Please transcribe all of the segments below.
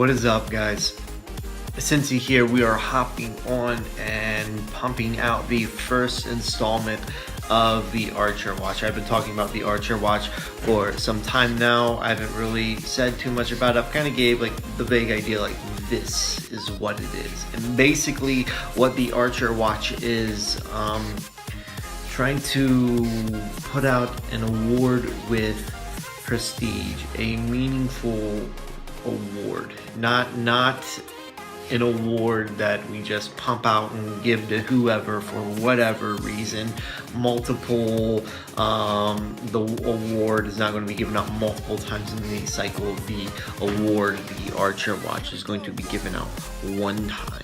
What is up, guys? Cincy here. We are hopping on and pumping out the first installment of the Archer Watch. I've been talking about the Archer Watch for some time now. I haven't really said too much about it. I kind of gave like the vague idea, like this is what it is. And basically what the Archer Watch is, trying to put out an award with prestige, a meaningful award, not an award that we just pump out and give to whoever for whatever reason. The award is not going to be given out multiple times in the cycle. The award, the Archer Watch, is going to be given out one time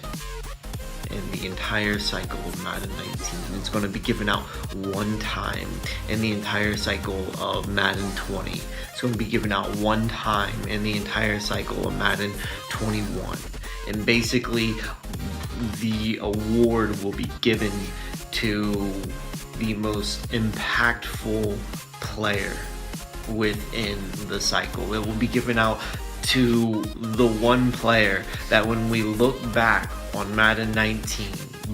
in the entire cycle of Madden 19. It's going to be given out one time in the entire cycle of Madden 20. It's going to be given out one time in the entire cycle of Madden 21. And basically, the award will be given to the most impactful player within the cycle. It will be given out to the one player that when we look back on Madden 19,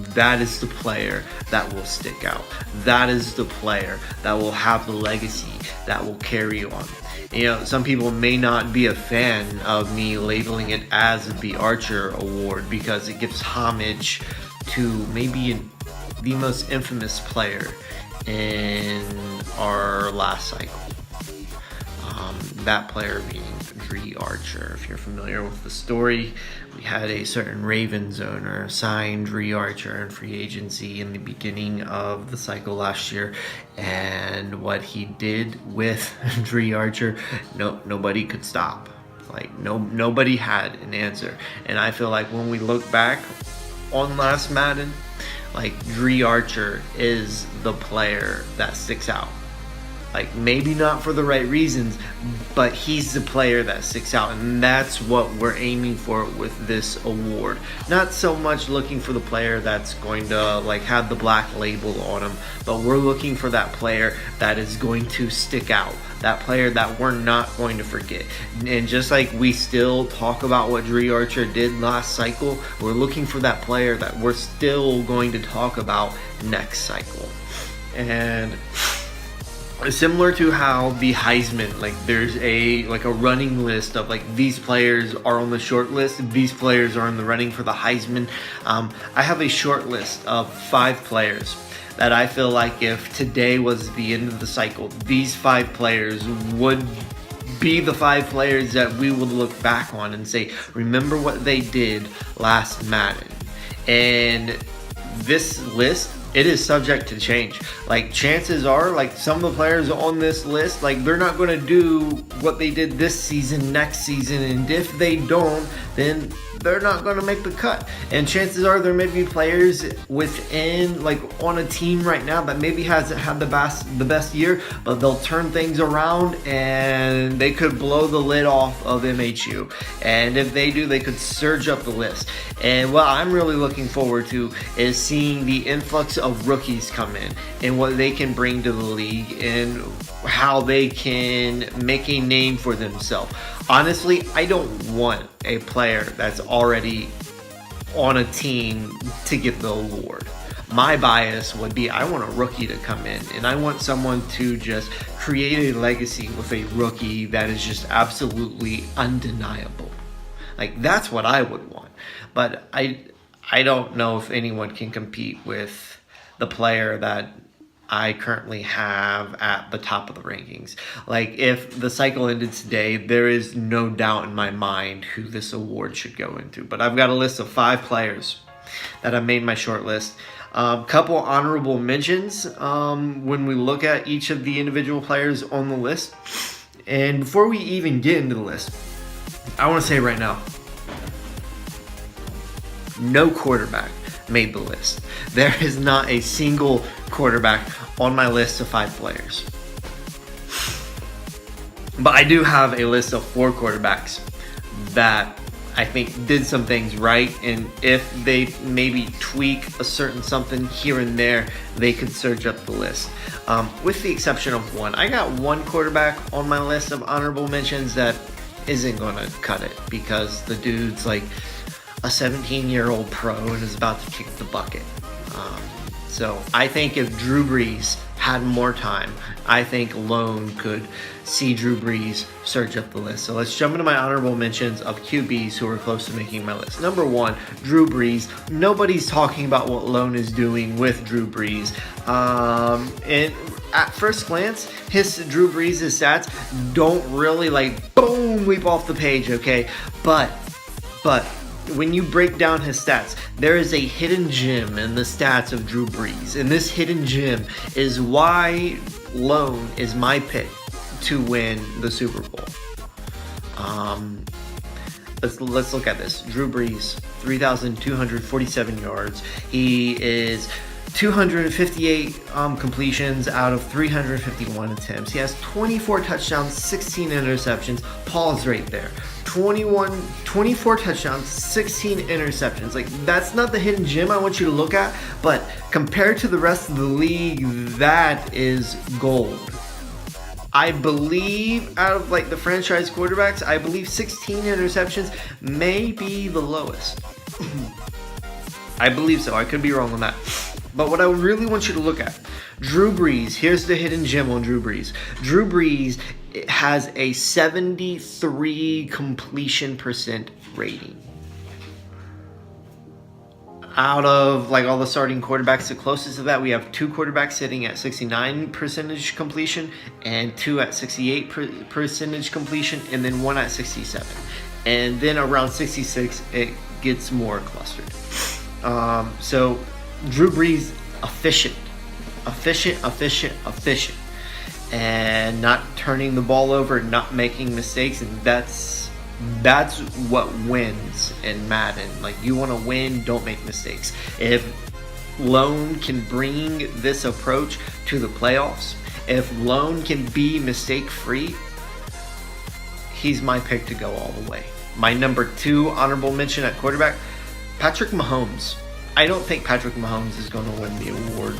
that is the player that will stick out. That is the player that will have the legacy that will carry on. You know, some people may not be a fan of me labeling it as the Archer Award because it gives homage to maybe the most infamous player in our last cycle. That player being Dre Archer. If you're familiar with the story, we had a certain Ravens owner sign Dre Archer in free agency in the beginning of the cycle last year, and what he did with Dre Archer, nobody could stop. Like nobody had an answer. And I feel like when we look back on last Madden, like Dre Archer is the player that sticks out. Like, maybe not for the right reasons, but he's the player that sticks out, and that's what we're aiming for with this award. Not so much looking for the player that's going to like have the black label on him, but we're looking for that player that is going to stick out, that player that we're not going to forget. And just like we still talk about what Dre Archer did last cycle, we're looking for that player that we're still going to talk about next cycle. And similar to how the Heisman, like there's a running list of like these players are on the short list, these players are in the running for the Heisman. I have a short list of 5 players that I feel like if today was the end of the cycle, these 5 players would be the 5 players that we would look back on and say, remember what they did last Madden. And this list, it is subject to change. Like, chances are, like, some of the players on this list, like, they're not going to do what they did this season, next season, and if they don't, then they're not going to make the cut. And chances are there may be players within, like, on a team right now that maybe hasn't had the best year, but they'll turn things around and they could blow the lid off of MHU. And if they do, they could surge up the list. And what I'm really looking forward to is seeing the influx of rookies come in and what they can bring to the league and how they can make a name for themselves. Honestly, I don't want a player that's already on a team to get the award. My bias would be I want a rookie to come in, and I want someone to just create a legacy with a rookie that is just absolutely undeniable. Like, that's what I would want. But I don't know if anyone can compete with the player that I currently have at the top of the rankings. Like, if the cycle ended today, there is no doubt in my mind who this award should go into. But I've got a list of 5 players that have made my short list. Couple honorable mentions when we look at each of the individual players on the list. And before we even get into the list, I want to say right now, no quarterback made the list. There is not a single quarterback on my list of 5 players. But I do have a list of 4 quarterbacks that I think did some things right, and if they maybe tweak a certain something here and there, they could surge up the list. With the exception of one. I got one quarterback on my list of honorable mentions that isn't going to cut it because the dude's like a 17-year-old pro and is about to kick the bucket. So I think if Drew Brees had more time, I think Lone could see Drew Brees surge up the list. So let's jump into my honorable mentions of QBs who are close to making my list. Number 1, Drew Brees. Nobody's talking about what Lone is doing with Drew Brees. And at first glance, Drew Brees' stats don't really like boom leap off the page, okay? But when you break down his stats, there is a hidden gem in the stats of Drew Brees. And this hidden gem is why Lone is my pick to win the Super Bowl. Let's look at this. Drew Brees, 3,247 yards. He is 258 completions out of 351 attempts. He has 24 touchdowns, 16 interceptions. Pause right there. 24 touchdowns, 16 interceptions. Like, that's not the hidden gem I want you to look at, but compared to the rest of the league, that is gold. I believe out of like the franchise quarterbacks, I believe 16 interceptions may be the lowest. I believe so. I could be wrong on that. But what I really want you to look at, Drew Brees, here's the hidden gem on Drew Brees. Drew Brees has a 73 completion percent rating. Out of like all the starting quarterbacks, the closest to that, we have 2 quarterbacks sitting at 69% completion and 2 at 68% completion, and then 1 at 67. And then around 66, it gets more clustered. So Drew Brees, efficient, and not turning the ball over, not making mistakes, and that's what wins in Madden. Like, you want to win, don't make mistakes. If Lone can bring this approach to the playoffs, if Lone can be mistake-free, he's my pick to go all the way. My number 2 honorable mention at quarterback, Patrick Mahomes. I don't think Patrick Mahomes is going to win the award.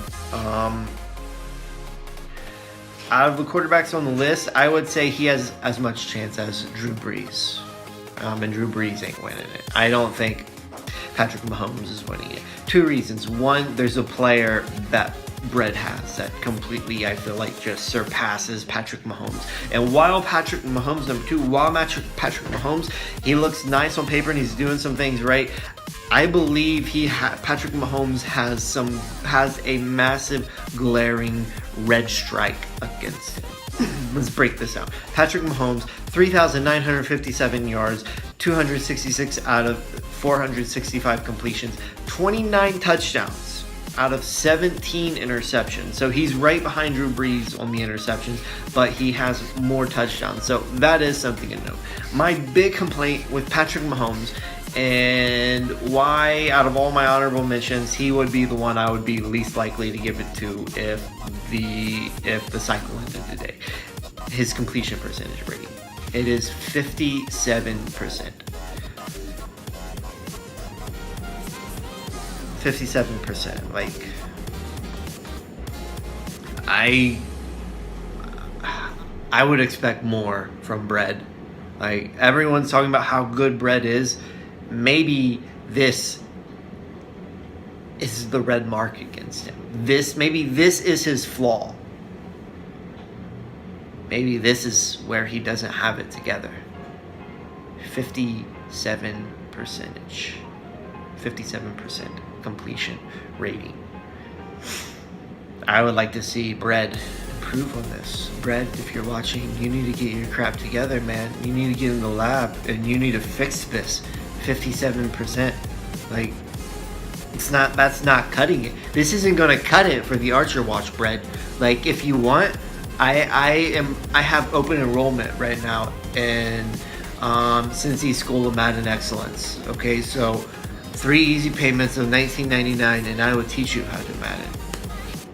Out of the quarterbacks on the list, I would say he has as much chance as Drew Brees. And Drew Brees ain't winning it. I don't think Patrick Mahomes is winning it. 2 reasons. 1, there's a player that Brett has that completely, I feel like, just surpasses Patrick Mahomes. And while Patrick Mahomes, number 2, Patrick Mahomes, he looks nice on paper and he's doing some things right, I believe Patrick Mahomes has a massive glaring red strike against him. Let's break this out. Patrick Mahomes, 3,957 yards, 266 out of 465 completions, 29 touchdowns out of 17 interceptions. So he's right behind Drew Brees on the interceptions, but he has more touchdowns. So that is something to note. My big complaint with Patrick Mahomes, and why out of all my honorable mentions, he would be the one I would be least likely to give it to if the cycle ended today. His completion percentage rating. It is 57%. 57%. Like, I would expect more from Brett. Like, everyone's talking about how good Brett is. Maybe this is the red mark against him. Maybe this is his flaw. Maybe this is where he doesn't have it together. 57% completion rating. I would like to see Brett improve on this. Brett, if you're watching, you need to get your crap together, man. You need to get in the lab and you need to fix this. 57%. Like, that's not cutting it. This isn't gonna cut it for the Archer Watch, Brett. Like, if you want, I have open enrollment right now in Cincy School of Madden Excellence. Okay, so 3 easy payments of $19.99, and I will teach you how to Madden.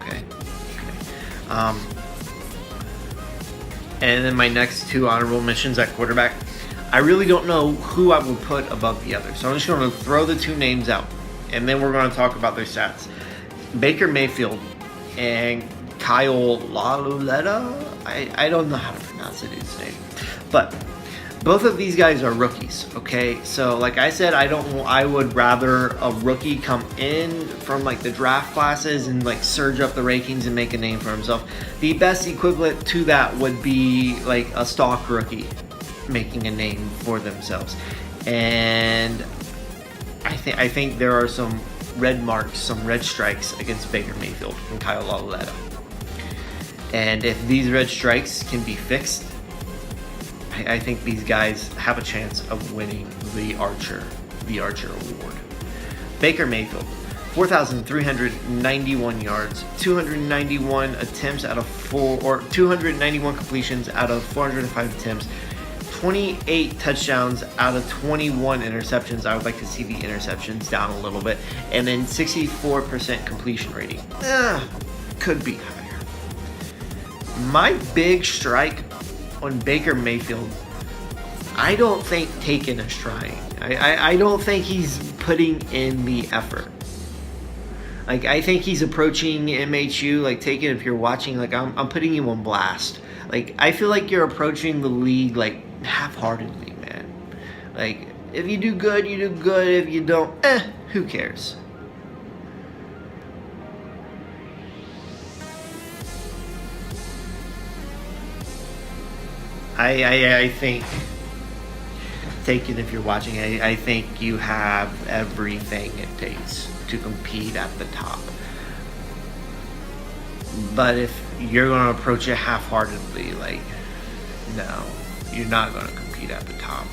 Okay. And then my next 2 honorable mentions at quarterback, I really don't know who I would put above the other. So I'm just going to throw the 2 names out, and then we're going to talk about their stats. Baker Mayfield and Kyle Lauletta. I don't know how to pronounce the dude's name. But Both of these guys are rookies, okay? So like I said, I would rather a rookie come in from like the draft classes and like surge up the rankings and make a name for himself. The best equivalent to that would be like a stock rookie making a name for themselves. And I think there are some red marks, some red strikes against Baker Mayfield and Kyle Lauletta. And if these red strikes can be fixed, I think these guys have a chance of winning the Archer Award. Baker Mayfield, 4,391 yards, 291 attempts out of 291 completions out of 405 attempts, 28 touchdowns out of 21 interceptions. I would like to see the interceptions down a little bit. And then 64% completion rating. Could be higher. My big strike on Baker Mayfield, I don't think Taken is trying. I don't think he's putting in the effort. Like, I think he's approaching MHU, like, Taken, if you're watching, like, I'm putting you on blast. Like, I feel like you're approaching the league, like, half-heartedly, man. Like, if you do good, you do good. If you don't, who cares? I think, Taken, if you're watching, I think you have everything it takes to compete at the top. But if you're going to approach it half-heartedly, like, no, you're not going to compete at the top.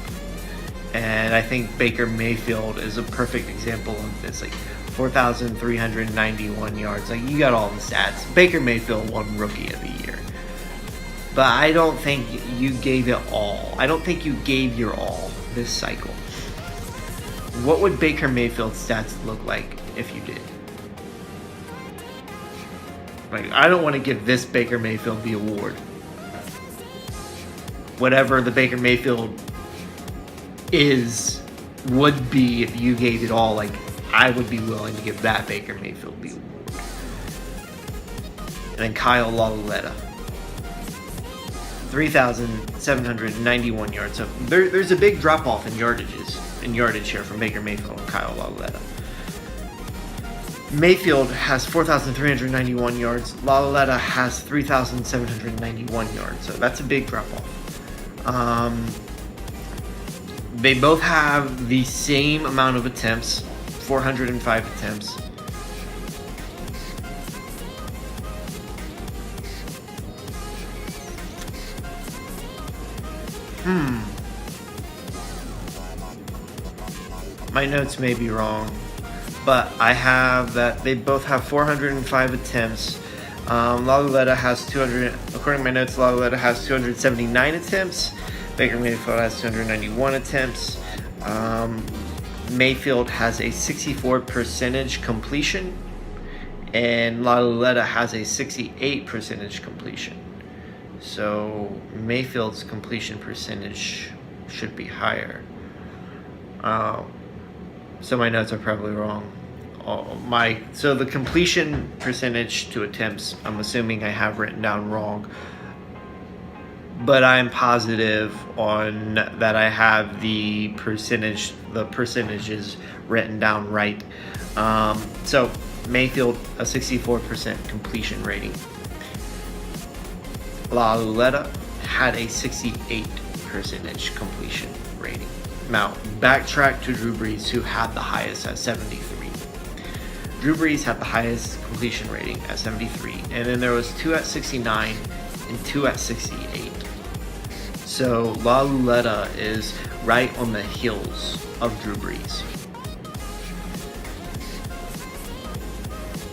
And I think Baker Mayfield is a perfect example of this. Like, 4,391 yards. Like, you got all the stats. Baker Mayfield won Rookie of the Year. But I don't think you gave it all. I don't think you gave your all this cycle. What would Baker Mayfield's stats look like if you did? Like, I don't want to give this Baker Mayfield the award. Whatever the Baker Mayfield would be if you gave it all, like, I would be willing to give that Baker Mayfield the award. And then Kyle Lauletta, 3,791 yards. So there's a big drop off in yardage here from Baker Mayfield and Kyle Lauletta. Mayfield has 4,391 yards. Lauletta has 3,791 yards. So that's a big drop off. They both have the same amount of attempts, 405 attempts. My notes may be wrong, but I have that they both have 405 attempts. Lauletta has 200, according to my notes, Lauletta has 279 attempts. Baker Mayfield has 291 attempts. Mayfield has a 64% completion, and Lauletta has a 68% completion. So Mayfield's completion percentage should be higher. So my notes are probably wrong. So the completion percentage to attempts, I'm assuming I have written down wrong, but I'm positive on that I have the percentages written down right. So Mayfield, a 64% completion rating. Lauletta had a 68% completion rating. Now, backtrack to Drew Brees, who had the highest at 73. Drew Brees had the highest completion rating at 73, and then there was 2 at 69 and 2 at 68. So Lauletta is right on the heels of Drew Brees.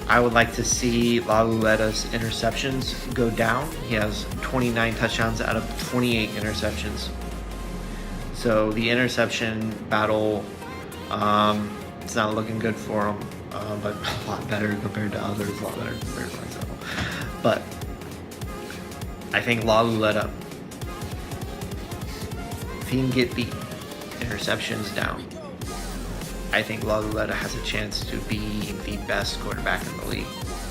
I would like to see Lauletta's interceptions go down. He has 29 touchdowns out of 28 interceptions. So the interception battle, it's not looking good for him, but a lot better compared to others, a lot better compared to myself. But I think Lauletta, if he can get the interceptions down, I think Lauletta has a chance to be the best quarterback in the league.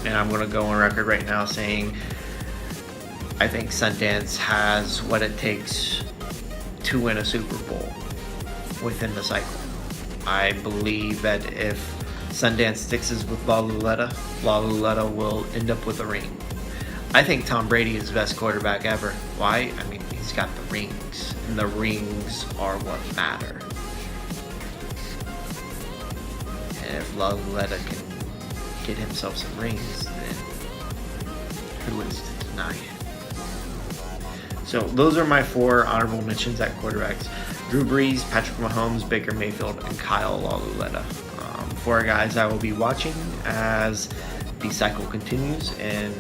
And I'm going to go on record right now saying I think Sundance has what it takes to win a Super Bowl within the cycle. I believe that if Sundance sticks with Laluleta will end up with a ring. I think Tom Brady is the best quarterback ever. Why? I mean, he's got the rings, and the rings are what matter. And if Laluleta can get himself some rings, then who is to deny it? So those are my 4 honorable mentions at quarterbacks: Drew Brees, Patrick Mahomes, Baker Mayfield, and Kyle Laluleta. 4 guys I will be watching as the cycle continues, and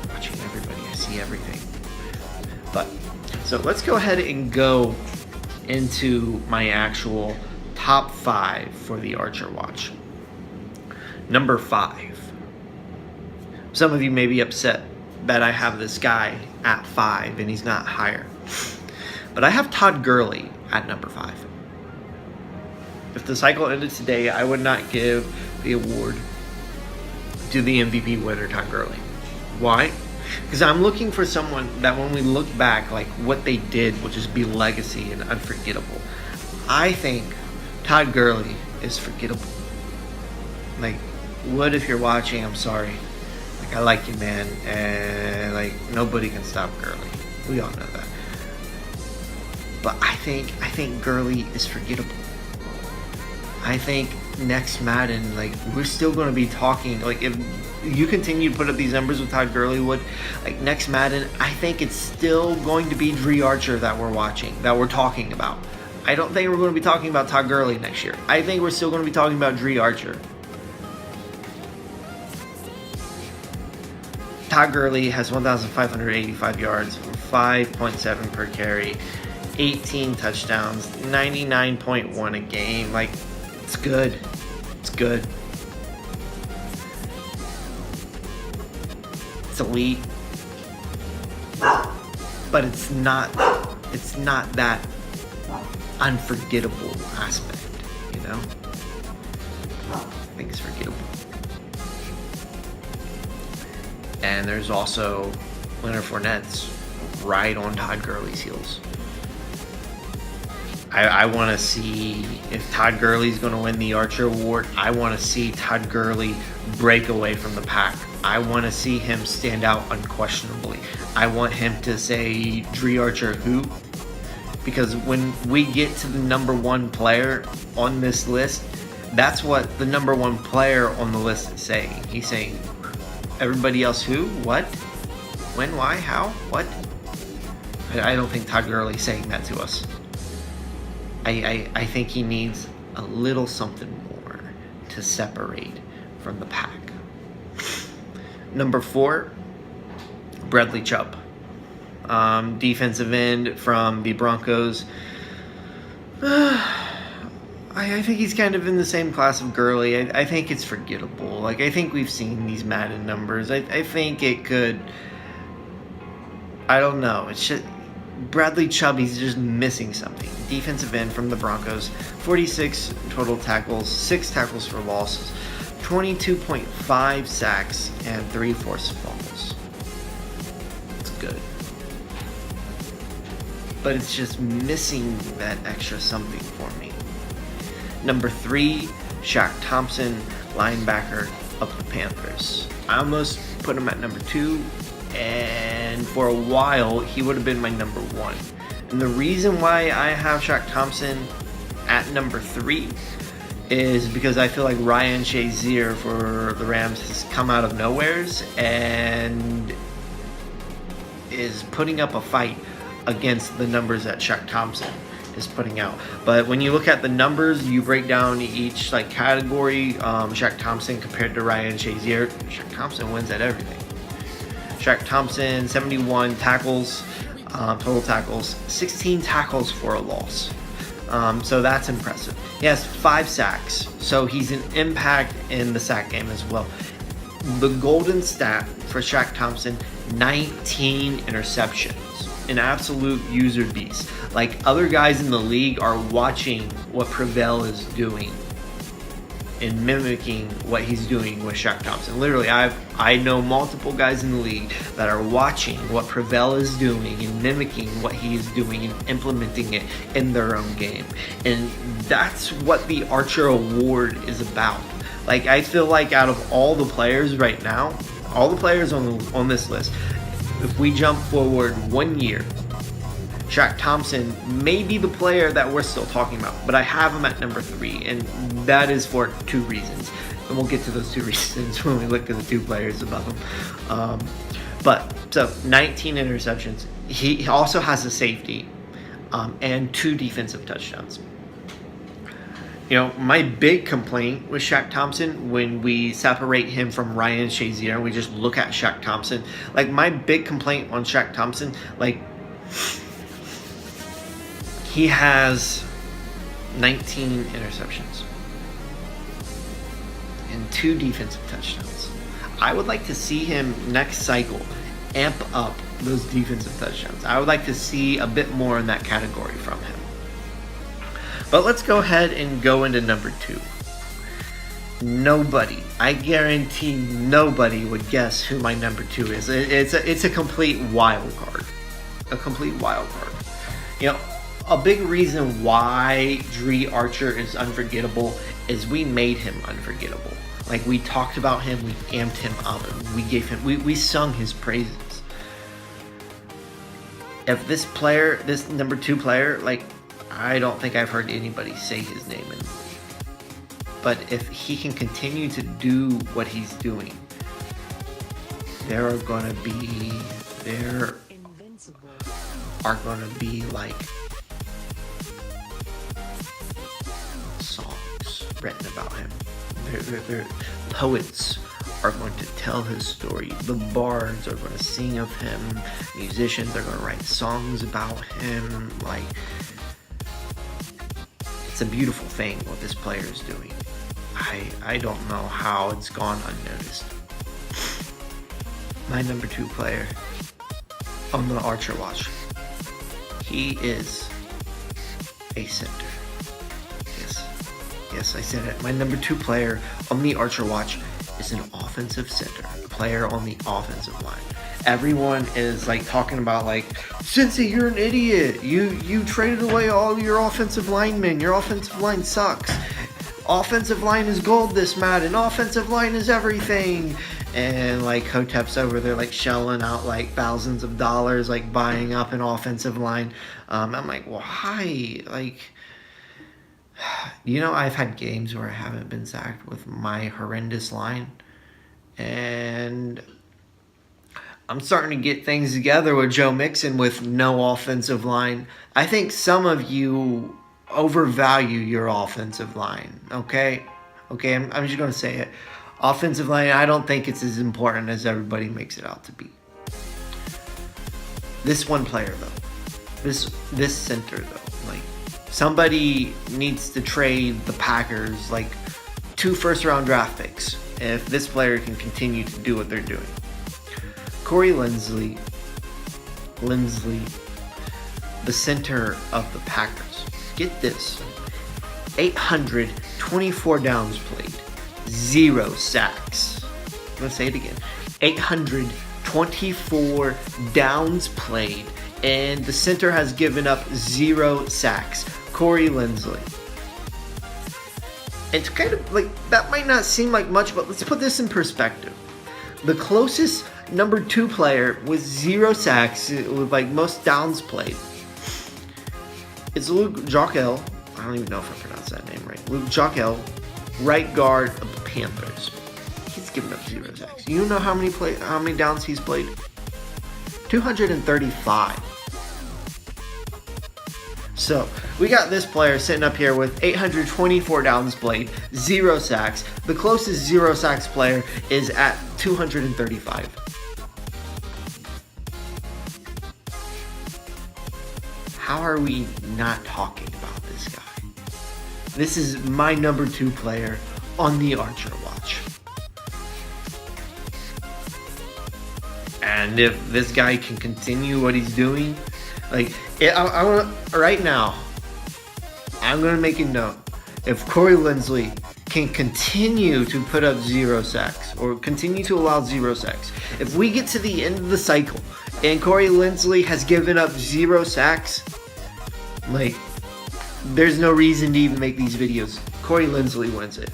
watching everybody. I see everything. But so let's go ahead and go into my actual top 5 for the Archer Watch. Number 5. Some of you may be upset that I have this guy at 5 and he's not higher. But I have Todd Gurley at number 5. If the cycle ended today, I would not give the award to the MVP winner, Todd Gurley. Why? Because I'm looking for someone that when we look back, like what they did will just be legacy and unforgettable. I think Todd Gurley is forgettable. Like, Wood, if you're watching, I'm sorry. Like, I like you, man. And, like, nobody can stop Gurley. We all know that. But I think Gurley is forgettable. I think next Madden, like, we're still going to be talking, like, if you continue to put up these numbers with Todd Gurley, Wood, like, next Madden, I think it's still going to be Dre Archer that we're watching, that we're talking about. I don't think we're going to be talking about Todd Gurley next year. I think we're still going to be talking about Dre Archer. Todd Gurley has 1,585 yards, 5.7 per carry, 18 touchdowns, 99.1 a game. Like, it's good. It's good. It's elite. But it's not that unforgettable aspect, you know? I think it's forgettable. And there's also Leonard Fournette's right on Todd Gurley's heels. I want to see if Todd Gurley's going to win the Archer Award. I want to see Todd Gurley break away from the pack. I want to see him stand out unquestionably. I want him to say, Dre Archer who? Because when we get to the number 1 player on this list, that's what the number 1 player on the list is saying. He's saying, everybody else who? What? When? Why? How? What? I don't think Todd Gurley's saying that to us. I think he needs a little something more to separate from the pack. Number 4, Bradley Chubb. Defensive end from the Broncos. I think he's kind of in the same class of Gurley. I think it's forgettable. Like, I think we've seen these Madden numbers. I think it could... I don't know. It's just... Bradley Chubb, he's just missing something. Defensive end from the Broncos. 46 total tackles, 6 tackles for losses, 22.5 sacks, and 3 forced fumbles. It's good. But it's just missing that extra something for me. Number 3, Shaq Thompson, linebacker of the Panthers. I almost put him at number 2, and for a while, he would have been my number 1. And the reason why I have Shaq Thompson at number 3 is because I feel like Ryan Shazier for the Rams has come out of nowheres and is putting up a fight against the numbers that Shaq Thompson is putting out. But when you look at the numbers, you break down each like category. Shaq Thompson compared to Ryan Shazier, Shaq Thompson wins at everything. Shaq Thompson, 71 tackles, total tackles, 16 tackles for a loss. So that's impressive. He has 5 sacks, so he's an impact in the sack game as well. The golden stat for Shaq Thompson, 19 interceptions. An absolute user beast. Like, other guys in the league are watching what Prevail is doing. in mimicking what he's doing with Shaq Thompson. Literally, I know multiple guys in the league that are watching what Prevail is doing and mimicking what he is doing and implementing it in their own game. And that's what the Archer Award is about. Like, I feel like out of all the players right now, all the players on this list, if we jump forward 1 year, Shaq Thompson may be the player that we're still talking about, but I have him at number 3, and that is for 2 reasons. And we'll get to those 2 reasons when we look at the 2 players above him. So 19 interceptions. He also has a safety and 2 defensive touchdowns. You know, my big complaint with Shaq Thompson, when we separate him from Ryan Shazier and we just look at Shaq Thompson, like, my big complaint on Shaq Thompson, like, he has 19 interceptions and 2 defensive touchdowns. I would like to see him next cycle amp up those defensive touchdowns. I would like to see a bit more in that category from him. But let's go ahead and go into number 2. Nobody, I guarantee nobody would guess who my number 2 is. It's a complete wild card. A complete wild card. You know, a big reason why Dre Archer is unforgettable is we made him unforgettable. Like, we talked about him, we amped him up, and we sung his praises. If this player, this number 2 player, like, I don't think I've heard anybody say his name in the league. But if he can continue to do what he's doing, there are gonna be like songs written about him. Poets are going to tell his story. The bards are going to sing of him. Musicians are going to write songs about him. Like, it's a beautiful thing what this player is doing. I don't know how it's gone unnoticed. My number 2 player on the Archer Watch. He is a center. Yes, I said it. My number 2 player on the Archer Watch is an offensive center, a player on the offensive line. Everyone is like talking about, like, Cincy, you're an idiot. You traded away all your offensive linemen. Your offensive line sucks. Offensive line is gold this Madden. Offensive line is everything. And like Hotep's over there like shelling out like thousands of dollars, like buying up an offensive line. I'm like, why? Like, you know, I've had games where I haven't been sacked with my horrendous line. And I'm starting to get things together with Joe Mixon with no offensive line. I think some of you overvalue your offensive line, okay? I'm just going to say it. Offensive line, I don't think it's as important as everybody makes it out to be. This one player, though. This center, though. Like, somebody needs to trade the Packers, like, 2 first-round draft picks if this player can continue to do what they're doing. Corey Linsley, the center of the Packers. Get this. 824 downs played. 0 sacks. I'm going to say it again. 824 downs played. And the center has given up 0 sacks. Corey Linsley. It's kind of like, that might not seem like much, but let's put this in perspective. The closest number 2 player with 0 sacks, with like most downs played, it's Luke Joeckel. I don't even know if I pronounced that name right. Luke Joeckel, right guard of the Panthers. He's given up 0 sacks. You know how many downs he's played? 235. So, we got this player sitting up here with 824 downs played, 0 sacks. The closest 0 sacks player is at 235. How are we not talking about this guy? This is my number 2 player on the Archer Watch. And if this guy can continue what he's doing, like, right now, I'm going to make a note. If Corey Linsley can continue to put up 0 sacks or continue to allow 0 sacks. If we get to the end of the cycle and Corey Linsley has given up 0 sacks, like, there's no reason to even make these videos. Corey Linsley wins it.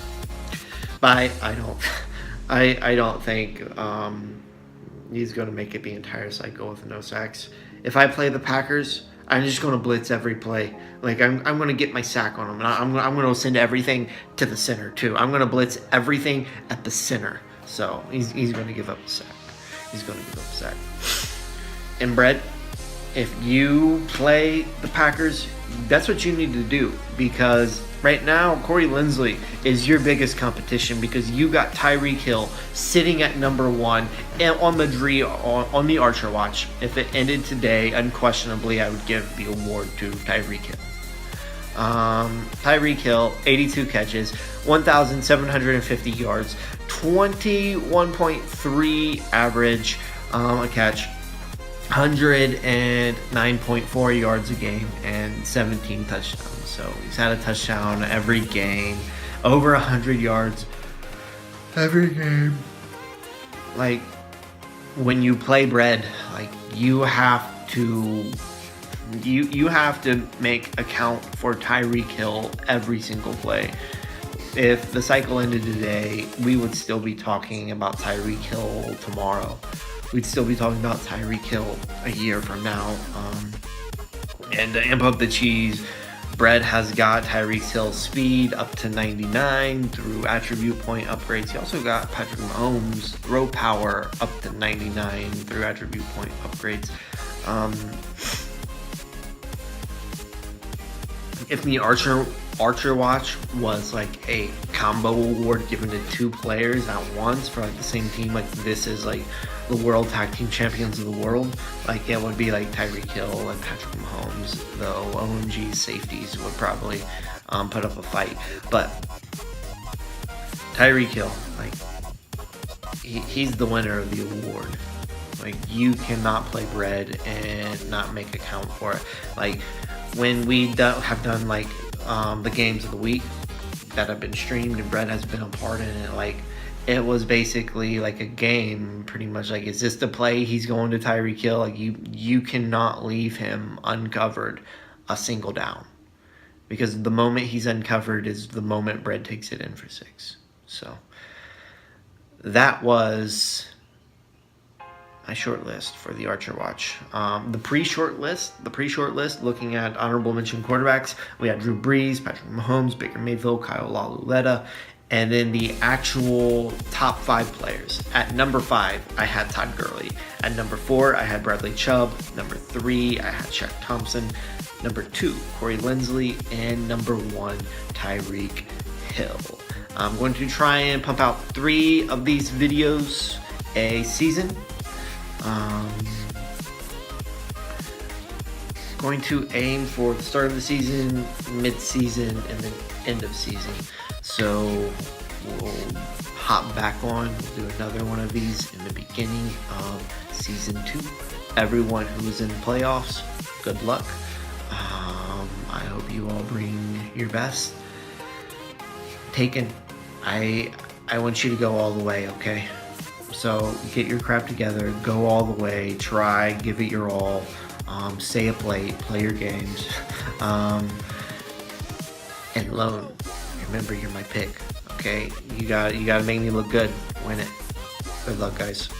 But I don't think he's going to make it the entire cycle with no sacks. If I play the Packers, I'm just going to blitz every play. Like, I'm going to get my sack on them. And I'm going to send everything to the center, too. I'm going to blitz everything at the center. So, he's going to give up a sack. He's going to give up a sack. And, Brett, if you play the Packers, that's what you need to do. Because right now, Corey Linsley is your biggest competition because you got Tyreek Hill sitting at number 1 and on the Archer Watch. If it ended today, unquestionably, I would give the award to Tyreek Hill. Tyreek Hill, 82 catches, 1,750 yards, 21.3 average a catch, 109.4 yards a game, and 17 touchdowns. So he's had a touchdown every game, over 100 yards every game. Like, when you play Bread, like, you have to make account for Tyreek Hill every single play. If the cycle ended today, we would still be talking about Tyreek Hill tomorrow. We'd still be talking about Tyreek Hill a year from now. And to amp up the cheese, Brett has got Tyreek Hill's speed up to 99 through attribute point upgrades. He also got Patrick Mahomes' throw power up to 99 through attribute point upgrades. If the Archer Watch was like a combo award given to 2 players at once for like the same team, like this is like the World Tag Team Champions of the world, like it would be like Tyreek Hill and Patrick Mahomes, though OMGs safeties would probably put up a fight. But Tyreek Hill, like, he's the winner of the award. Like, you cannot play Bread and not make account for it. Like, when we have done like the games of the week that have been streamed and Brett has been a part in it, like, it was basically like a game, pretty much. Like, is this the play? He's going to Tyreek Hill. Like, you cannot leave him uncovered a single down, because the moment he's uncovered is the moment Brett takes it in for 6. So that was my short list for the Archer Watch. The pre-short list, looking at honorable mention quarterbacks, we had Drew Brees, Patrick Mahomes, Baker Mayfield, Kyle Lauletta, and then the actual top 5 players. At number 5, I had Todd Gurley. At number 4, I had Bradley Chubb. Number 3, I had Shaq Thompson. Number 2, Corey Linsley. And number 1, Tyreek Hill. I'm going to try and pump out 3 of these videos a season. Going to aim for the start of the season, mid-season, and then end of season. So we'll hop back on, we'll do another one of these in the beginning of season 2. Everyone who is in playoffs, good luck. I hope you all bring your best. Taken, I want you to go all the way, okay? So get your crap together, go all the way, try, give it your all, stay up late, play your games, and loan. Remember, you're my pick, okay? You got to make me look good. Win it. Good luck, guys.